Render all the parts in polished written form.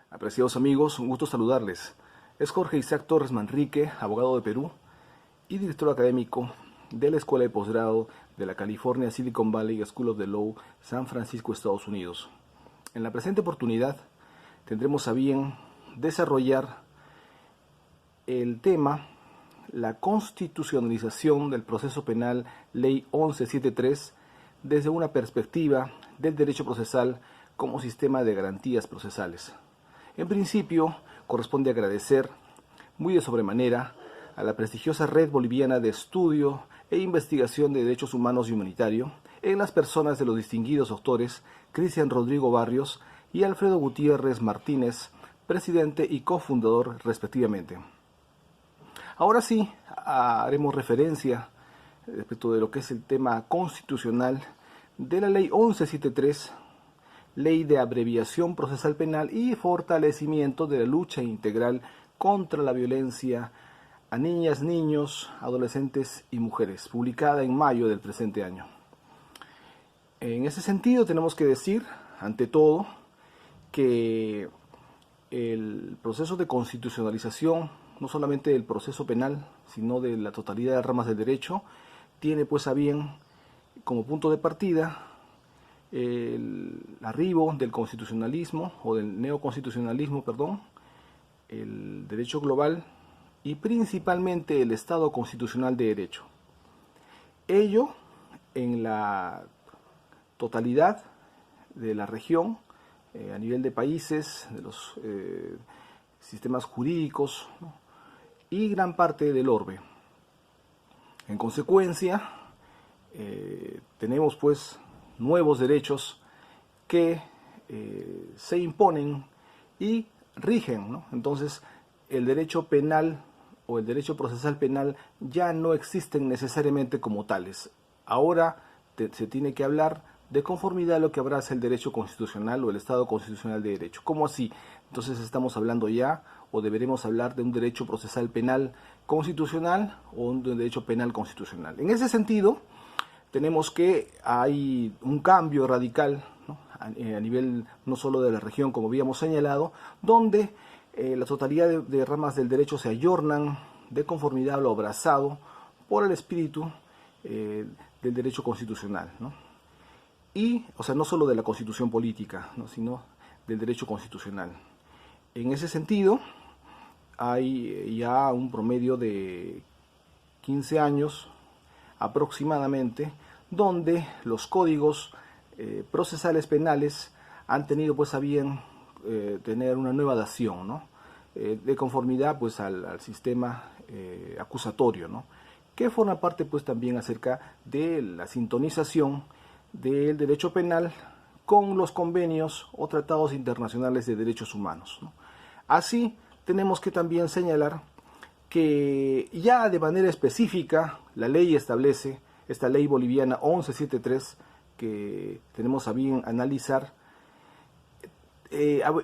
Apreciados amigos, un gusto saludarles. Es Jorge Isaac Torres Manrique, abogado de Perú y director académico de la Escuela de Posgrado de la California Silicon Valley School of the Law, San Francisco, Estados Unidos. En la presente oportunidad tendremos a bien desarrollar el tema la constitucionalización del proceso penal Ley 1173 desde una perspectiva del derecho procesal como sistema de garantías procesales. En principio, corresponde agradecer muy de sobremanera a la prestigiosa Red Boliviana de Estudio e Investigación de Derechos Humanos y Humanitario, en las personas de los distinguidos doctores Cristian Rodrigo Barrios y Alfredo Gutiérrez Martínez, presidente y cofundador respectivamente. Ahora sí, haremos referencia respecto de lo que es el tema constitucional de la Ley 1173, Ley de Abreviación Procesal Penal y Fortalecimiento de la Lucha Integral contra la Violencia a Niñas, Niños, Adolescentes y Mujeres, publicada en mayo del presente año. En ese sentido tenemos que decir, ante todo, que el proceso de constitucionalización, no solamente del proceso penal, sino de la totalidad de ramas del derecho, tiene pues a bien como punto de partida el arribo del constitucionalismo o del neoconstitucionalismo, el derecho global y principalmente el Estado constitucional de derecho. Ello en la totalidad de la región, a nivel de países, de los sistemas jurídicos, ¿no? Y gran parte del orbe. En consecuencia, tenemos pues nuevos derechos que se imponen y rigen, ¿no? Entonces, el derecho penal o el derecho procesal penal ya no existen necesariamente como tales. Ahora se tiene que hablar de conformidad a lo que abraza el derecho constitucional o el Estado constitucional de derecho. ¿Cómo así? Entonces estamos hablando ya o deberemos hablar de un derecho procesal penal constitucional o un derecho penal constitucional. En ese sentido, tenemos que hay un cambio radical, ¿no? a nivel no solo de la región, como habíamos señalado, donde la totalidad de ramas del derecho se ayornan de conformidad a lo abrazado por el espíritu del derecho constitucional, ¿no? Y, o sea, no solo de la constitución política, ¿no? Sino del derecho constitucional. En ese sentido, hay ya un promedio de 15 años aproximadamente, donde los códigos procesales penales han tenido pues a bien tener una nueva dación, ¿no? De conformidad pues al sistema acusatorio, ¿no? Que forma parte pues también acerca de la sintonización del derecho penal con los convenios o tratados internacionales de derechos humanos, ¿no? Así tenemos que también señalar que ya de manera específica la ley establece, esta ley boliviana 1173 que tenemos a bien analizar,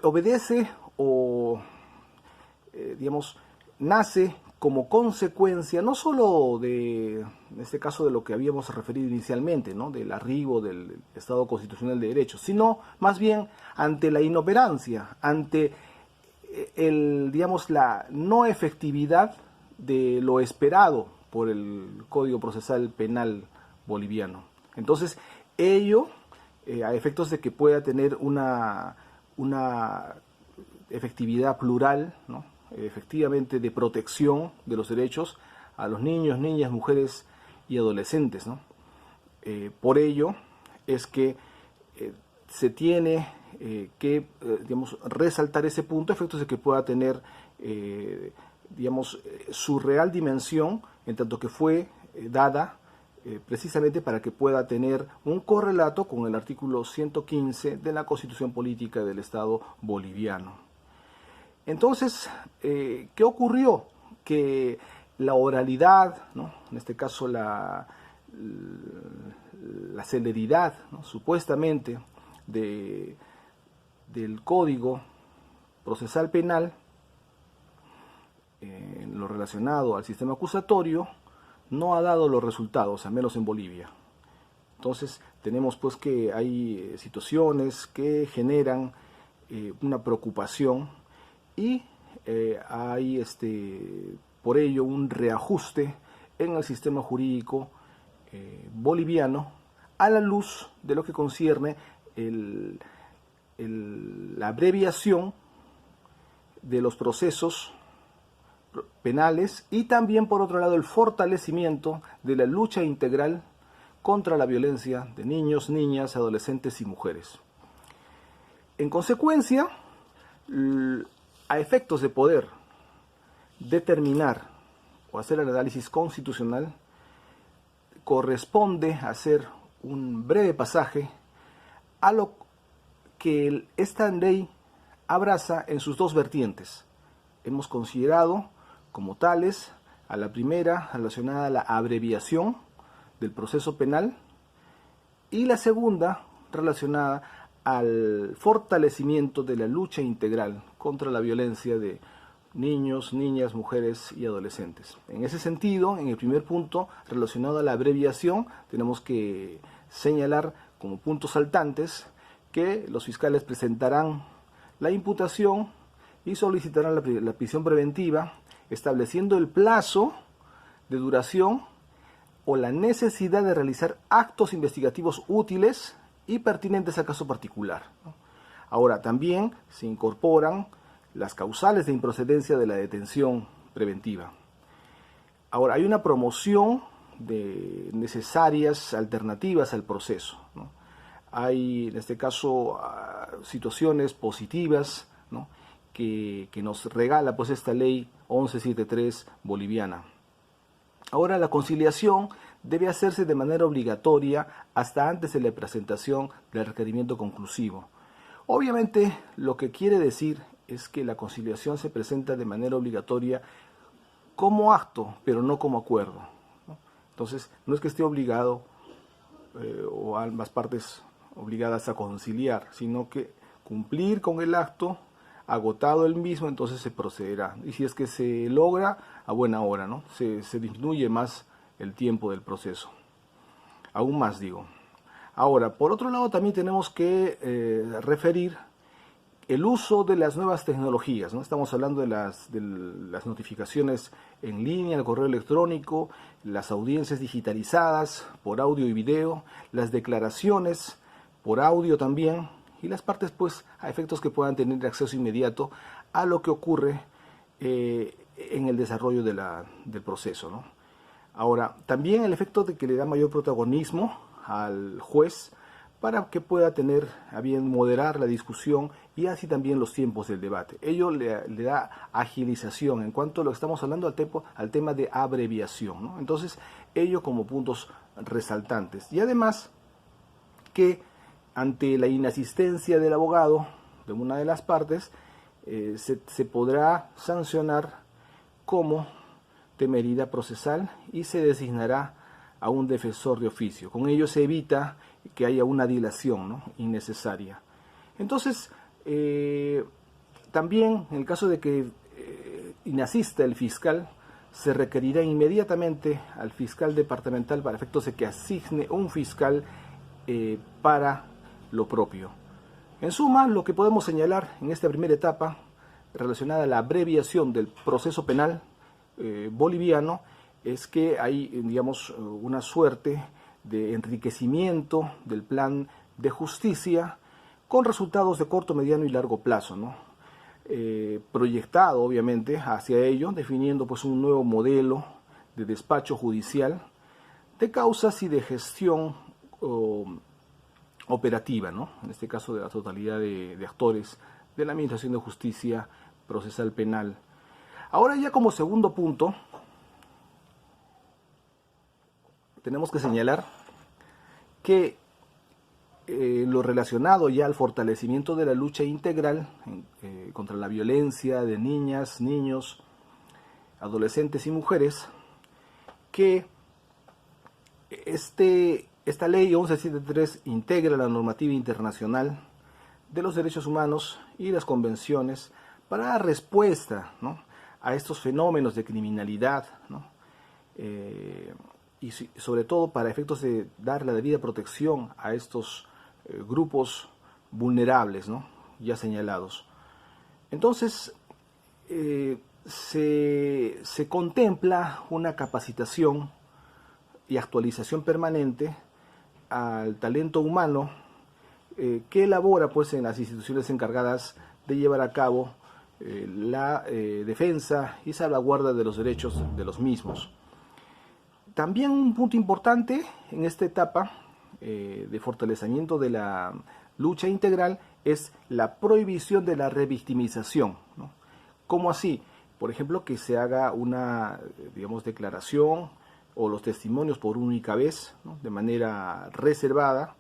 obedece o digamos nace como consecuencia no solo de, en este caso, de lo que habíamos referido inicialmente, ¿no? Del arribo del Estado constitucional de derecho, sino más bien ante la inoperancia, ante digamos, la no efectividad de lo esperado por el Código Procesal Penal boliviano. Entonces, ello, a efectos de que pueda tener una efectividad plural, ¿no? Efectivamente de protección de los derechos a los niños, niñas, mujeres y adolescentes, ¿no? Por ello es que se tiene que digamos, resaltar ese punto, a efectos de que pueda tener digamos, su real dimensión, en tanto que fue dada precisamente para que pueda tener un correlato con el artículo 115 de la Constitución Política del Estado boliviano. Entonces, ¿qué ocurrió? Que la oralidad, ¿no? En este caso la celeridad, ¿no? Supuestamente del Código Procesal Penal, en lo relacionado al sistema acusatorio, no ha dado los resultados, al menos en Bolivia. Entonces tenemos pues que hay situaciones que generan una preocupación y hay por ello un reajuste en el sistema jurídico boliviano a la luz de lo que concierne la abreviación de los procesos penales y también, por otro lado, el fortalecimiento de la lucha integral contra la violencia de niños, niñas, adolescentes y mujeres. En consecuencia, a efectos de poder determinar o hacer el análisis constitucional, corresponde hacer un breve pasaje a lo que esta ley abraza en sus dos vertientes. Hemos considerado como tales a la primera relacionada a la abreviación del proceso penal y la segunda relacionada al fortalecimiento de la lucha integral contra la violencia de niños, niñas, mujeres y adolescentes. En ese sentido, en el primer punto relacionado a la abreviación, tenemos que señalar como puntos saltantes que los fiscales presentarán la imputación y solicitarán la prisión preventiva, estableciendo el plazo de duración o la necesidad de realizar actos investigativos útiles y pertinentes al caso particular. Ahora, también se incorporan las causales de improcedencia de la detención preventiva. Ahora, hay una promoción de necesarias alternativas al proceso, ¿no? Hay, en este caso, situaciones positivas, ¿no?, que nos regala pues esta ley 1173 boliviana. Ahora, la conciliación debe hacerse de manera obligatoria hasta antes de la presentación del requerimiento conclusivo. Obviamente, lo que quiere decir es que la conciliación se presenta de manera obligatoria como acto, pero no como acuerdo, ¿no? Entonces, no es que esté obligado o ambas partes obligadas a conciliar, sino que cumplir con el acto, agotado el mismo, entonces se procederá. Y si es que se logra, a buena hora, ¿no? Se disminuye más el tiempo del proceso. Aún más, digo. Ahora, por otro lado, también tenemos que referir el uso de las nuevas tecnologías, ¿no? Estamos hablando de las notificaciones en línea, el correo electrónico, las audiencias digitalizadas por audio y video, las declaraciones por audio también, y las partes, pues, a efectos que puedan tener acceso inmediato a lo que ocurre en el desarrollo del proceso, ¿no? Ahora, también el efecto de que le da mayor protagonismo al juez para que pueda tener a bien moderar la discusión y así también los tiempos del debate. Ello le da agilización en cuanto a lo que estamos hablando al tema de abreviación, ¿no? Entonces, ello como puntos resaltantes. Y además que ante la inasistencia del abogado de una de las partes, se podrá sancionar como temeridad procesal y se designará a un defensor de oficio. Con ello se evita que haya una dilación, ¿no?, innecesaria. Entonces, también en el caso de que inasista el fiscal, se requerirá inmediatamente al fiscal departamental para efectos de que asigne un fiscal para lo propio. En suma, lo que podemos señalar en esta primera etapa relacionada a la abreviación del proceso penal boliviano es que hay, digamos, una suerte de enriquecimiento del plan de justicia con resultados de corto, mediano y largo plazo, ¿no? Proyectado obviamente hacia ello, definiendo pues un nuevo modelo de despacho judicial, de causas y de gestión operativa, ¿no?, en este caso de la totalidad de actores de la Administración de Justicia Procesal Penal. Ahora, ya como segundo punto, tenemos que señalar que lo relacionado ya al fortalecimiento de la lucha integral contra la violencia de niñas, niños, adolescentes y mujeres, que esta ley 1173 integra la normativa internacional de los derechos humanos y las convenciones para dar respuesta, ¿no?, a estos fenómenos de criminalidad, ¿no?, y sobre todo para efectos de dar la debida protección a estos grupos vulnerables, ¿no?, ya señalados. Entonces, se contempla una capacitación y actualización permanente al talento humano que elabora pues en las instituciones encargadas de llevar a cabo la defensa y salvaguarda de los derechos de los mismos. También un punto importante en esta etapa de fortalecimiento de la lucha integral es la prohibición de la revictimización, ¿no? ¿Cómo así? Por ejemplo, que se haga una, digamos, declaración o los testimonios por única vez, ¿no? De manera reservada,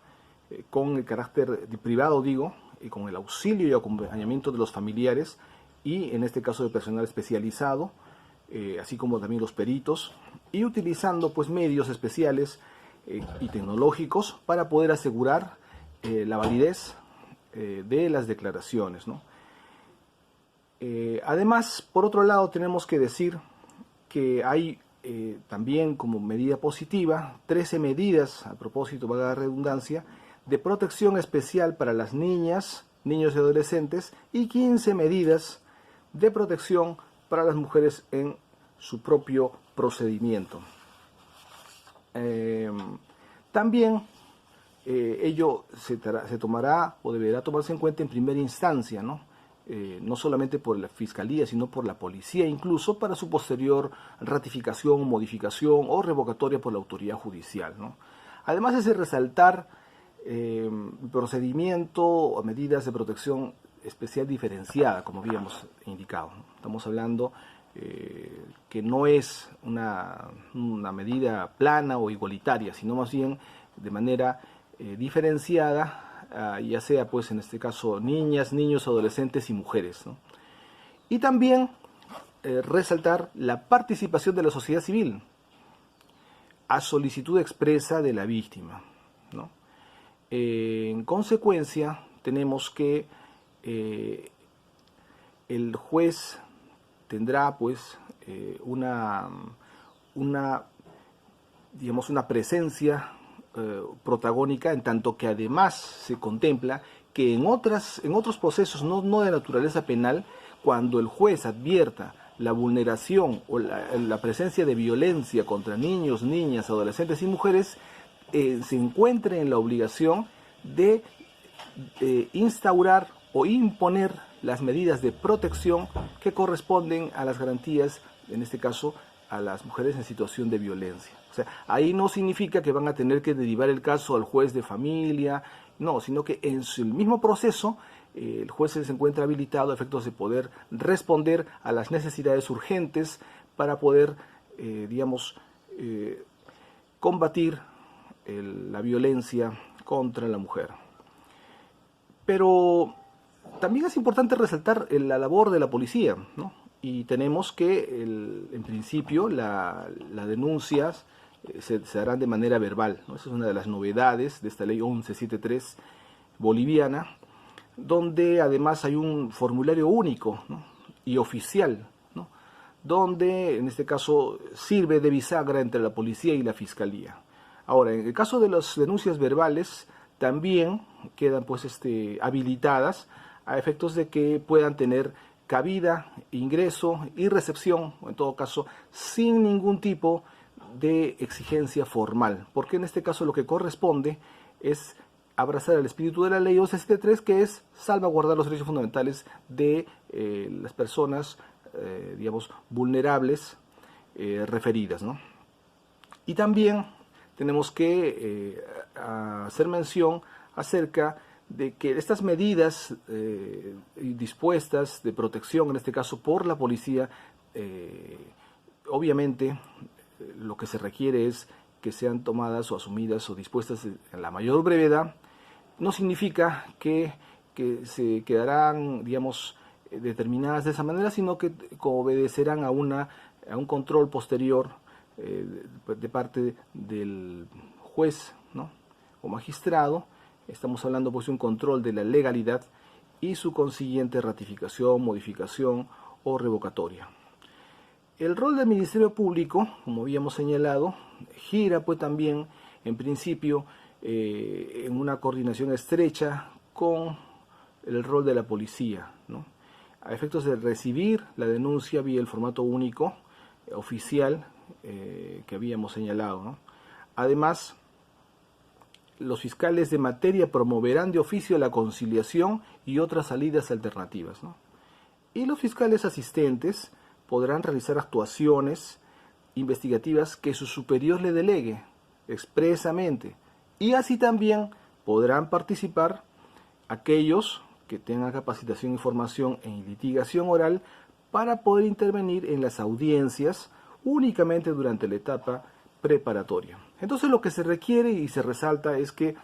con el carácter privado, digo, y con el auxilio y acompañamiento de los familiares y en este caso de personal especializado, así como también los peritos, y utilizando pues medios especiales y tecnológicos para poder asegurar la validez de las declaraciones, ¿no? Además, por otro lado, tenemos que decir que hay también como medida positiva 13 medidas, a propósito, valga la redundancia, de protección especial para las niñas, niños y adolescentes y 15 medidas de protección para las mujeres en su propio procedimiento. También ello se tomará o deberá tomarse en cuenta en primera instancia, ¿no? No solamente por la Fiscalía, sino por la Policía, incluso para su posterior ratificación, modificación o revocatoria por la autoridad judicial, ¿no? Además es de resaltar procedimiento o medidas de protección especial diferenciada, como habíamos indicado, ¿no? Estamos hablando que no es una medida plana o igualitaria, sino más bien de manera diferenciada, ya sea pues en este caso niñas, niños, adolescentes y mujeres, ¿no? Y también resaltar la participación de la sociedad civil a solicitud expresa de la víctima, ¿no? En consecuencia, tenemos que el juez tendrá pues una presencia protagónica, en tanto que además se contempla que en otros procesos no de naturaleza penal, cuando el juez advierta la vulneración o la presencia de violencia contra niños, niñas, adolescentes y mujeres, se encuentre en la obligación de instaurar o imponer las medidas de protección que corresponden a las garantías, en este caso, a las mujeres en situación de violencia. O sea, ahí no significa que van a tener que derivar el caso al juez de familia, no, sino que en el mismo proceso el juez se encuentra habilitado a efectos de poder responder a las necesidades urgentes para poder, combatir la violencia contra la mujer. Pero también es importante resaltar la labor de la policía, ¿no? Y tenemos que, en principio, las denuncias se harán de manera verbal, ¿no? Esa es una de las novedades de esta ley 1173 boliviana, donde además hay un formulario único, ¿no? Y oficial, ¿no? Donde en este caso sirve de bisagra entre la policía y la fiscalía. Ahora, en el caso de las denuncias verbales, también quedan pues habilitadas a efectos de que puedan tener cabida, ingreso y recepción, o en todo caso, sin ningún tipo de exigencia formal, porque en este caso lo que corresponde es abrazar el espíritu de la ley 1173, que es salvaguardar los derechos fundamentales de las personas, vulnerables referidas, ¿no? Y también tenemos que hacer mención acerca de que estas medidas dispuestas de protección, en este caso por la policía, obviamente lo que se requiere es que sean tomadas o asumidas o dispuestas en la mayor brevedad. No significa que se quedarán, determinadas de esa manera, sino que obedecerán a un control posterior de parte del juez, ¿no? O magistrado. Estamos hablando pues de un control de la legalidad y su consiguiente ratificación, modificación o revocatoria. El rol del Ministerio Público, como habíamos señalado, gira pues también en principio en una coordinación estrecha con el rol de la policía, ¿no? A efectos de recibir la denuncia vía el formato único oficial que habíamos señalado, ¿no? Además, los fiscales de materia promoverán de oficio la conciliación y otras salidas alternativas, ¿no? Y los fiscales asistentes podrán realizar actuaciones investigativas que su superior le delegue expresamente, y así también podrán participar aquellos que tengan capacitación y formación en litigación oral para poder intervenir en las audiencias únicamente durante la etapa preparatoria. Entonces lo que se requiere y se resalta es que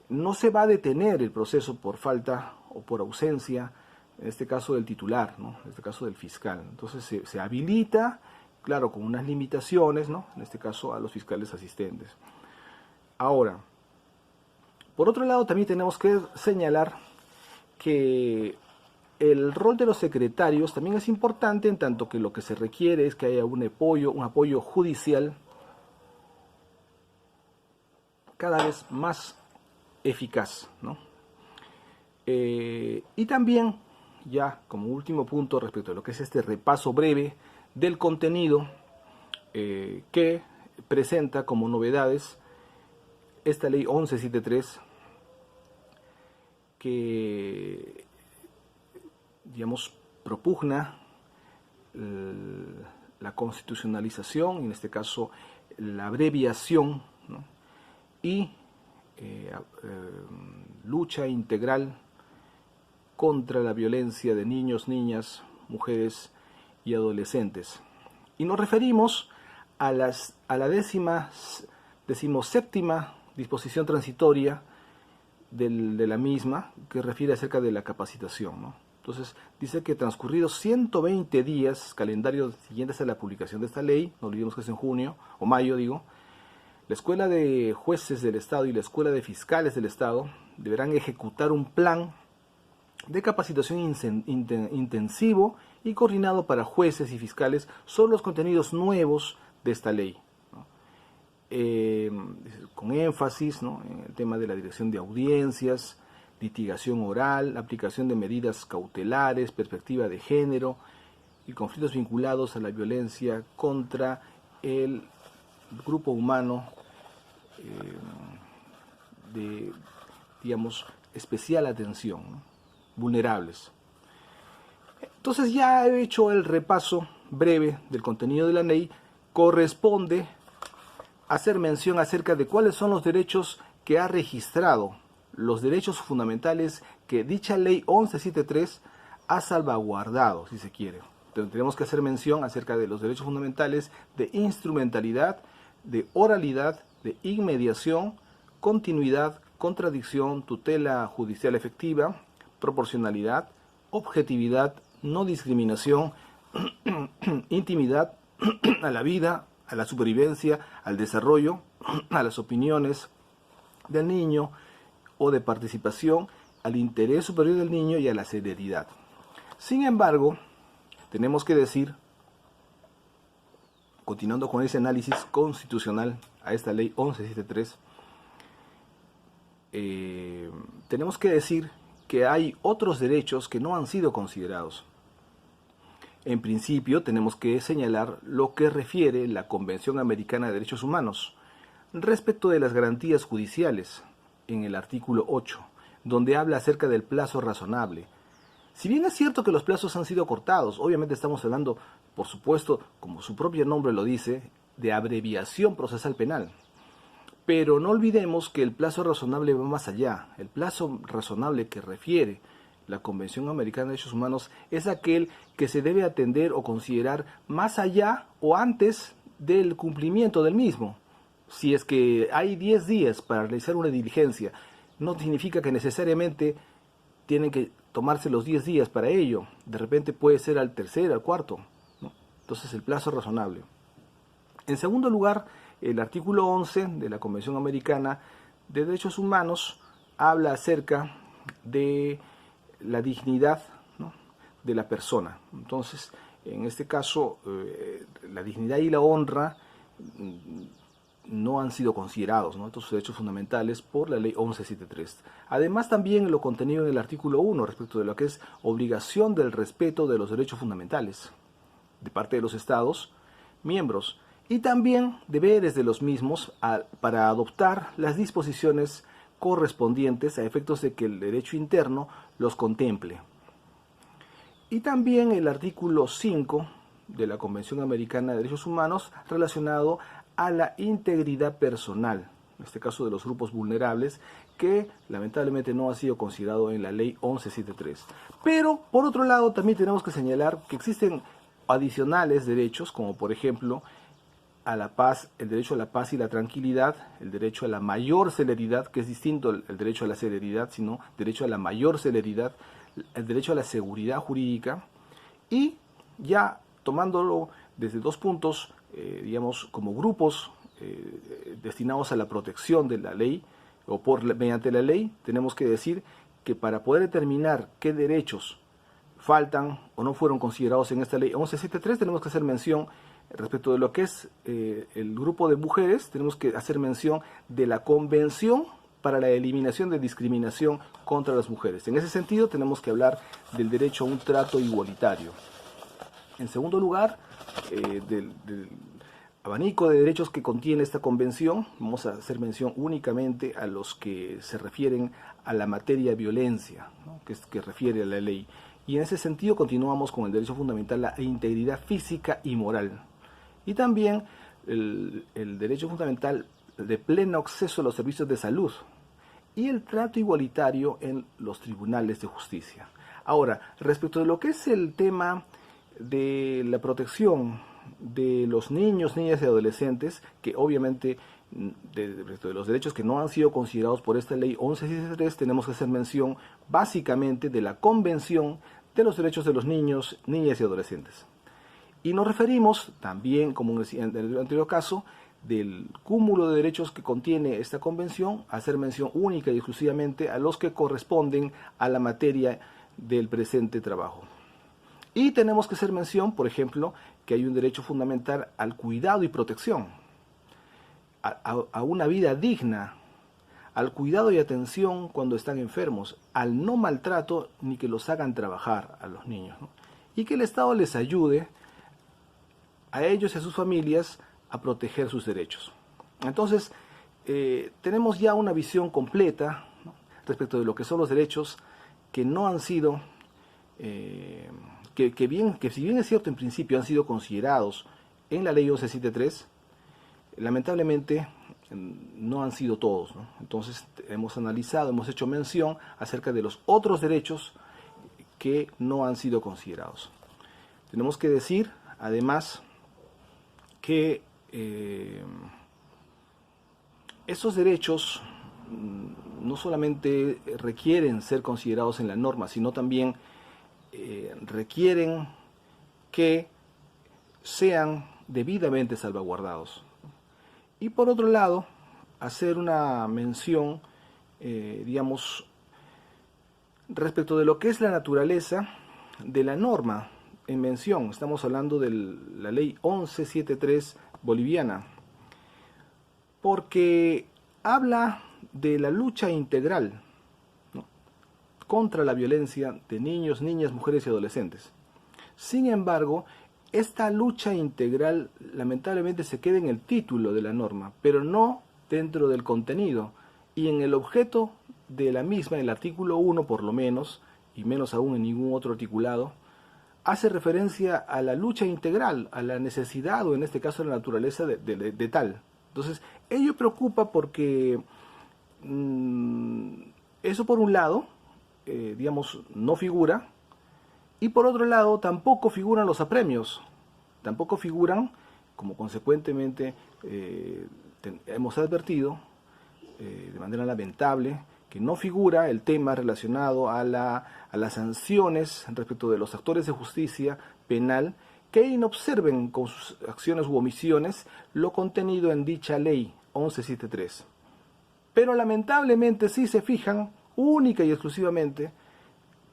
no se va a detener el proceso por falta o por ausencia, en este caso del titular, ¿no? En este caso del fiscal. Entonces se habilita, claro, con unas limitaciones, ¿no? En este caso a los fiscales asistentes. Ahora, por otro lado también tenemos que señalar que el rol de los secretarios también es importante, en tanto que lo que se requiere es que haya un apoyo judicial cada vez más eficaz, ¿no? Y también, ya como último punto respecto a lo que es este repaso breve del contenido que presenta como novedades esta ley 1173, que, digamos, propugna la constitucionalización, en este caso la abreviación, ¿no? Y lucha integral contra la violencia de niños, niñas, mujeres y adolescentes. Y nos referimos a la decimoséptima disposición transitoria de la misma, que refiere acerca de la capacitación, ¿no? Entonces, dice que transcurridos 120 días, calendario siguientes a la publicación de esta ley, no olvidemos que es en junio, o mayo digo, la Escuela de Jueces del Estado y la Escuela de Fiscales del Estado deberán ejecutar un plan de capacitación intensivo y coordinado para jueces y fiscales sobre los contenidos nuevos de esta ley, ¿no? Con énfasis, ¿no?, en el tema de la dirección de audiencias, litigación oral, aplicación de medidas cautelares, perspectiva de género y conflictos vinculados a la violencia contra el grupo humano de, digamos, especial atención, ¿no?, vulnerables. Entonces, ya he hecho el repaso breve del contenido de la ley. Corresponde hacer mención acerca de cuáles son los derechos que ha registrado, los derechos fundamentales que dicha ley 1173 ha salvaguardado, si se quiere. Entonces, tenemos que hacer mención acerca de los derechos fundamentales de instrumentalidad, de oralidad, de inmediación, continuidad, contradicción, tutela judicial efectiva, proporcionalidad, objetividad, no discriminación, intimidad, a la vida, a la supervivencia, al desarrollo, a las opiniones del niño o de participación, al interés superior del niño y a la celeridad. Sin embargo, tenemos que decir, continuando con ese análisis constitucional a esta ley 1173, tenemos que decir que hay otros derechos que no han sido considerados. En principio, tenemos que señalar lo que refiere la Convención Americana de Derechos Humanos respecto de las garantías judiciales en el artículo 8, donde habla acerca del plazo razonable. Si bien es cierto que los plazos han sido cortados, obviamente estamos hablando, por supuesto, como su propio nombre lo dice, de abreviación procesal penal. Pero no olvidemos que el plazo razonable va más allá. El plazo razonable que refiere la Convención Americana de Derechos Humanos es aquel que se debe atender o considerar más allá o antes del cumplimiento del mismo. Si es que hay 10 días para realizar una diligencia, no significa que necesariamente tienen que tomarse los 10 días para ello. De repente puede ser al tercer, al cuarto, ¿no? Entonces el plazo es razonable. En segundo lugar, el artículo 11 de la Convención Americana de Derechos Humanos habla acerca de la dignidad, ¿no?, de la persona. Entonces, en este caso, la dignidad y la honra no han sido considerados, ¿no?, estos derechos fundamentales por la ley 1173. Además, también lo contenido en el artículo 1 respecto de lo que es obligación del respeto de los derechos fundamentales de parte de los Estados miembros y también deberes de los mismos para adoptar las disposiciones correspondientes a efectos de que el derecho interno los contemple. Y también el artículo 5 de la Convención Americana de Derechos Humanos relacionado a la integridad personal, en este caso de los grupos vulnerables, que lamentablemente no ha sido considerado en la ley 1173. Pero, por otro lado, también tenemos que señalar que existen adicionales derechos, como por ejemplo a la paz, el derecho a la paz y la tranquilidad, el derecho a la mayor celeridad, que es distinto el derecho a la celeridad, sino derecho a la mayor celeridad, el derecho a la seguridad jurídica, y ya tomándolo desde dos puntos, digamos, como grupos destinados a la protección de la ley, o mediante la ley, tenemos que decir que para poder determinar qué derechos faltan o no fueron considerados en esta ley 1173, tenemos que hacer mención respecto de lo que es el grupo de mujeres, tenemos que hacer mención de la Convención para la eliminación de discriminación contra las mujeres. En ese sentido, tenemos que hablar del derecho a un trato igualitario. En segundo lugar, del abanico de derechos que contiene esta convención, vamos a hacer mención únicamente a los que se refieren a la materia de violencia, ¿no?, que refiere a la ley. Y en ese sentido continuamos con el derecho fundamental a la integridad física y moral. Y también el derecho fundamental de pleno acceso a los servicios de salud y el trato igualitario en los tribunales de justicia. Ahora, respecto de lo que es el tema de la protección de los niños, niñas y adolescentes, que obviamente de los derechos que no han sido considerados por esta ley 1173, tenemos que hacer mención básicamente de la Convención de los Derechos de los Niños, Niñas y Adolescentes. Y nos referimos también, como en el anterior caso, del cúmulo de derechos que contiene esta convención, a hacer mención única y exclusivamente a los que corresponden a la materia del presente trabajo. Y tenemos que hacer mención, por ejemplo, que hay un derecho fundamental al cuidado y protección, a una vida digna, al cuidado y atención cuando están enfermos, al no maltrato ni que los hagan trabajar a los niños, ¿no?, y que el Estado les ayude a ellos y a sus familias a proteger sus derechos. Entonces, tenemos ya una visión completa, ¿no?, respecto de lo que son los derechos que no han sido, que si bien es cierto en principio han sido considerados en la ley 1173, lamentablemente no han sido todos, ¿no? Entonces hemos analizado, hemos hecho mención acerca de los otros derechos que no han sido considerados. Tenemos que decir, además, que esos derechos no solamente requieren ser considerados en la norma, sino también requieren que sean debidamente salvaguardados. Y por otro lado, hacer una mención, digamos, respecto de lo que es la naturaleza de la norma en mención. Estamos hablando de la ley 1173 boliviana, porque habla de la lucha integral, ¿no?, contra la violencia de niños, niñas, mujeres y adolescentes. Sin embargo, esta lucha integral lamentablemente se queda en el título de la norma, pero no dentro del contenido y en el objeto de la misma, el artículo 1 por lo menos, y menos aún en ningún otro articulado, hace referencia a la lucha integral, a la necesidad o en este caso a la naturaleza de tal. Entonces, ello preocupa porque eso por un lado, digamos, no figura, y por otro lado tampoco figuran los apremios, tampoco figuran, como consecuentemente hemos advertido de manera lamentable, que no figura el tema relacionado a las sanciones respecto de los actores de justicia penal que inobserven con sus acciones u omisiones lo contenido en dicha ley 1173. Pero lamentablemente sí se fijan única y exclusivamente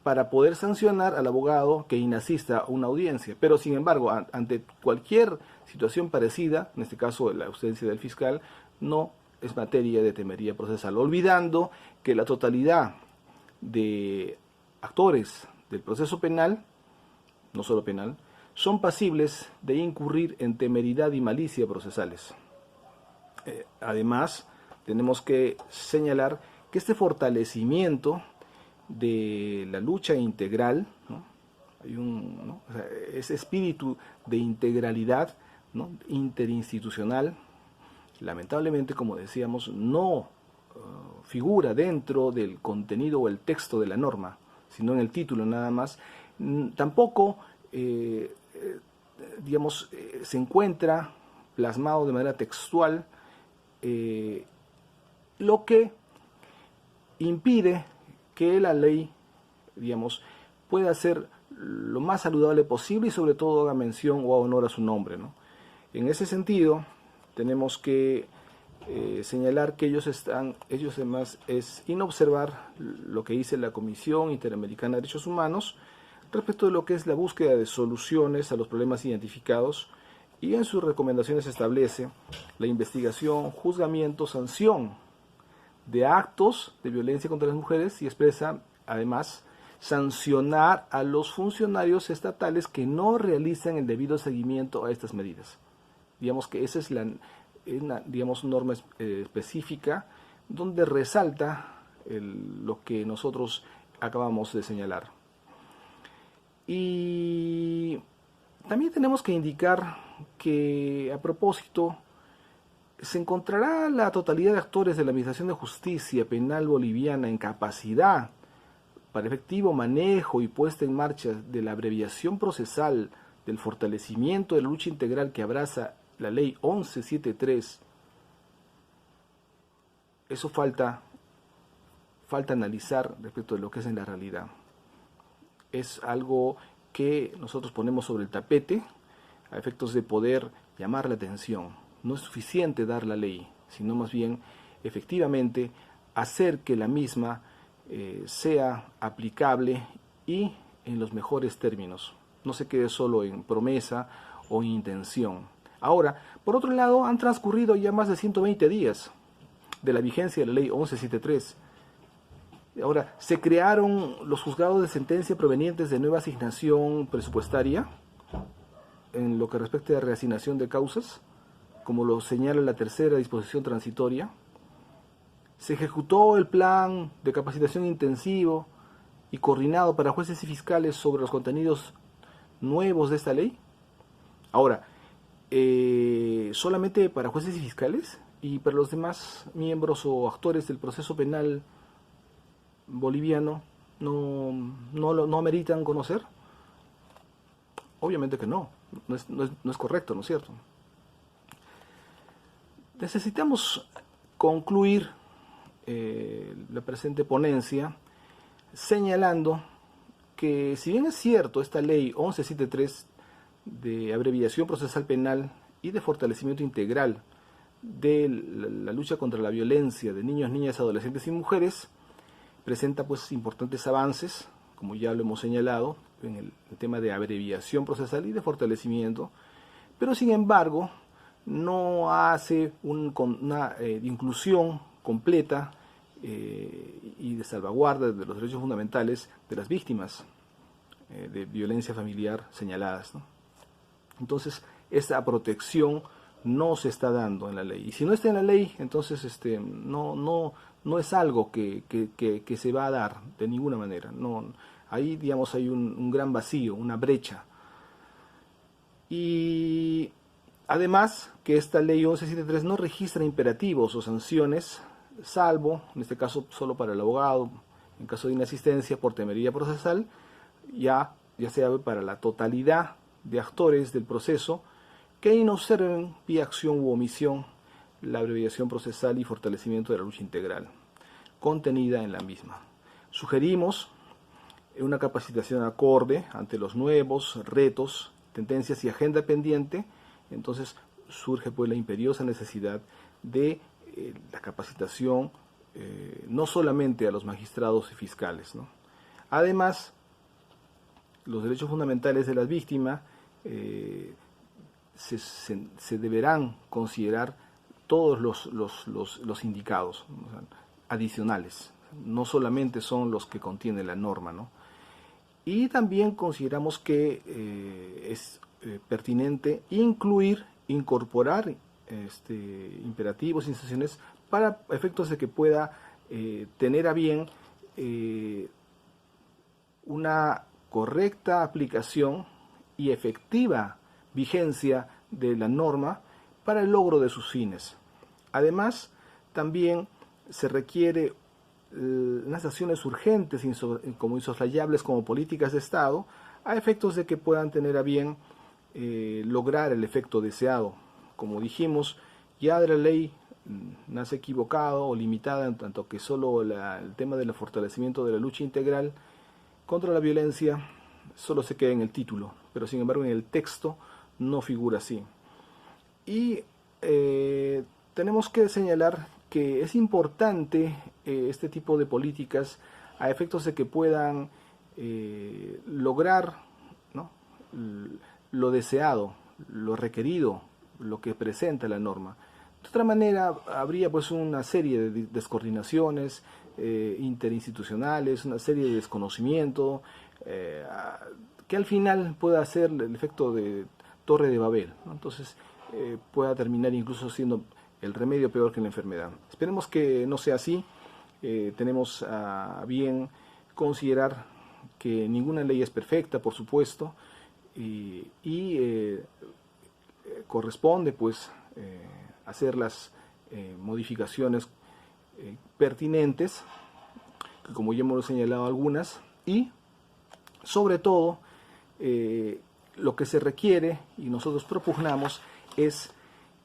para poder sancionar al abogado que inasista a una audiencia. Pero sin embargo, ante cualquier situación parecida, en este caso la ausencia del fiscal, no es materia de temería procesal, olvidando que la totalidad de actores del proceso penal, no solo penal, son pasibles de incurrir en temeridad y malicia procesales. Además, tenemos que señalar que este fortalecimiento de la lucha integral, ¿no? O sea, ese espíritu de integralidad, ¿no? Interinstitucional, lamentablemente, como decíamos, no figura dentro del contenido o el texto de la norma, sino en el título nada más. Tampoco, se encuentra plasmado de manera textual, lo que impide que la ley, pueda ser lo más saludable posible y sobre todo haga mención o honor a su nombre, ¿no? En ese sentido, tenemos que señalar que ellos además es inobservar lo que dice la Comisión Interamericana de Derechos Humanos respecto de lo que es la búsqueda de soluciones a los problemas identificados, y en sus recomendaciones establece la investigación, juzgamiento, sanción de actos de violencia contra las mujeres, y expresa además sancionar a los funcionarios estatales que no realizan el debido seguimiento a estas medidas. Digamos que esa es una norma específica donde resalta lo que nosotros acabamos de señalar. Y también tenemos que indicar que, a propósito, se encontrará la totalidad de actores de la Administración de Justicia Penal boliviana en capacidad para efectivo manejo y puesta en marcha de la abreviación procesal, del fortalecimiento de la lucha integral que abraza la ley 1173. Eso falta analizar respecto de lo que es en la realidad. Es algo que nosotros ponemos sobre el tapete a efectos de poder llamar la atención. No es suficiente dar la ley, sino más bien efectivamente hacer que la misma sea aplicable y en los mejores términos. No se quede solo en promesa o intención. Ahora, por otro lado, han transcurrido ya más de 120 días de la vigencia de la ley 1173. Ahora, se crearon los juzgados de sentencia provenientes de nueva asignación presupuestaria en lo que respecta a reasignación de causas, como lo señala la tercera disposición transitoria. Se ejecutó el plan de capacitación intensivo y coordinado para jueces y fiscales sobre los contenidos nuevos de esta ley. Ahora, solamente para jueces y fiscales, y para los demás miembros o actores del proceso penal boliviano no ameritan conocer. Obviamente que no es correcto, ¿no es cierto? Necesitamos concluir la presente ponencia señalando que, si bien es cierto, esta ley 1173 de abreviación procesal penal y de fortalecimiento integral de la lucha contra la violencia de niños, niñas, adolescentes y mujeres, presenta pues importantes avances, como ya lo hemos señalado, en el tema de abreviación procesal y de fortalecimiento, pero sin embargo no hace una inclusión completa y de salvaguarda de los derechos fundamentales de las víctimas de violencia familiar señaladas, ¿no? Entonces, esa protección no se está dando en la ley. Y si no está en la ley, entonces no es algo que se va a dar de ninguna manera. No, ahí, digamos, hay un gran vacío, una brecha. Y además que esta ley 1173 no registra imperativos o sanciones, salvo, en este caso, solo para el abogado, en caso de inasistencia por temeridad procesal, ya sea para la totalidad de actores del proceso que inobserven vía acción u omisión la abreviación procesal y fortalecimiento de la lucha integral contenida en la misma. Sugerimos una capacitación acorde ante los nuevos retos, tendencias y agenda pendiente. Entonces surge pues la imperiosa necesidad de la capacitación no solamente a los magistrados y fiscales, ¿no? Además, los derechos fundamentales de las víctimas se deberán considerar todos los indicados, o sea, adicionales, no solamente son los que contiene la norma, ¿no? Y también consideramos que es pertinente incorporar imperativos, instituciones para efectos de que pueda tener a bien una correcta aplicación y efectiva vigencia de la norma para el logro de sus fines. Además, también se requiere unas acciones urgentes como insoslayables como políticas de Estado a efectos de que puedan tener a bien lograr el efecto deseado. Como dijimos, ya de la ley nace equivocado o limitada en tanto que solo el tema del fortalecimiento de la lucha integral contra la violencia solo se queda en el título, pero sin embargo en el texto no figura así. Y tenemos que señalar que es importante este tipo de políticas a efectos de que puedan lograr, ¿no?, lo deseado, lo requerido, lo que presenta la norma. De otra manera, habría pues una serie de descoordinaciones interinstitucionales, una serie de desconocimiento, que al final pueda hacer el efecto de Torre de Babel, ¿no? Entonces pueda terminar incluso siendo el remedio peor que la enfermedad. Esperemos que no sea así. Tenemos a bien considerar que ninguna ley es perfecta, por supuesto, y corresponde pues hacer las modificaciones pertinentes, que como ya hemos señalado algunas, y sobre todo lo que se requiere y nosotros propugnamos es